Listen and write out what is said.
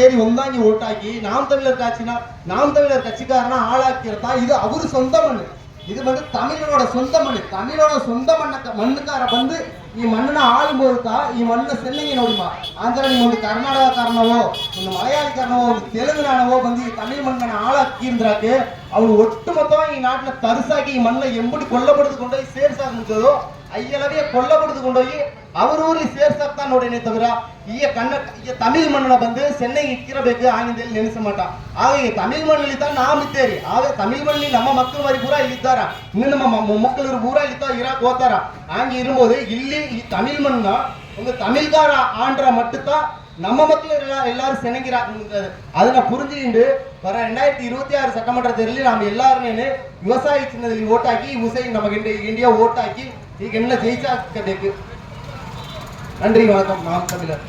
ஏறி ஒந்தாங்கி ஓட்டாக்கி நாம் தமிழர் கட்சிக்காரனா ஆளாக்கிறதா இது அவரு சொந்த மண்ணு. இது வந்து தமிழனோட சொந்த மண்ணு. தமிழோட சொந்த மண்ணுக்கார வந்து ಈ ಮಣ್ಣನ್ನ ಆಳುಬೋದಾ ಈ ಮಣ್ಣನ್ನ ಸೆನ್ನಿಗೆ ನೋಡಿಮಾ ಅಂದ್ರೆ ನೀವು ಒಂದು ಕರ್ನಾಟಕಕಾರನವೋ ಒಂದು ಮಲಯಾಳಿಕಾರನವೋ ಒಂದು ತೆಲುಗುನಾನವೋ ಬಂದು ಈ ತಮಿಳ್ ಮಣ್ಣನ್ನ ಆಳಾಕಿಂದ್ರಾಕೆ ಅವನು ಒಟ್ಟುಮೊತ್ತವಾಗಿ ಈ ನಾಟನ್ನ ತರಿಸಾಕಿ ಈ ಮಣ್ಣ ಎಂಬುಡಿ ಕೊಳ್ಳಬಡಿದುಕೊಂಡೋಗಿ ಸೇರ್ಸಾಕ ಮುಂಚೆದು ಅಯ್ಯಲವೇ ಕೊಳ್ಳಬಡಿದುಕೊಂಡೋಗಿ ಅವರೂರಲ್ಲಿ ಸೇರ್ಸಾಕ್ತಾ ನೋಡೇನೆ ತವಿರ ಈಗ ತಮಿಳ್ ಮಣ್ಣನ್ನ ಬಂದು ಸೆನ್ನೆಗೆ ಇಕ್ಕಿರಬೇಕು ಆಗಿಂದಲ್ಲಿ ನೆನೆಸ ಮಾಟ ಆಗ ಈ ತಮಿಳ್ ಮಣ್ಣಲ್ಲಿ ತಾ ನಾವು ಇದ್ದೇರಿ ಆಗ ತಮಿಳ್ ಮಣ್ಣಲ್ಲಿ ನಮ್ಮ ಮಕ್ಕಳು ಮರಿ ಪೂರ ಇಲ್ಲಿದ್ದಾರ ಇನ್ನು ನಮ್ಮ ಮೊಮ್ಮಕ್ಕಳು ಪೂರ ಇಲ್ಲಿ ಇರಾಕ್ ಹೋಗ್ತಾರ ಹಂಗೆ ಇರುம்போது ಇಲ್ಲಿ ಈ ತಮಿಳ್ ಮಣ್ಣ ಒಂದು ತಮಿಳ್கார ஆண்ட மட்டும்தான் நம்ம மக்கள் எல்லாரும் செனங்கிறாங்க. அதனை புரிஞ்சுக்கிண்டு வர 2026 சட்டமன்ற தேர்தலில் நாம் எல்லாருமே விவசாய சின்னத்தில் ஓட்டாக்கி உசைன் நமக்கு இந்தியா ஓட்டாக்கி ಈಗ என்ன ஜெயிச்சா நன்றி வணக்கம். நாம் தமிழர்.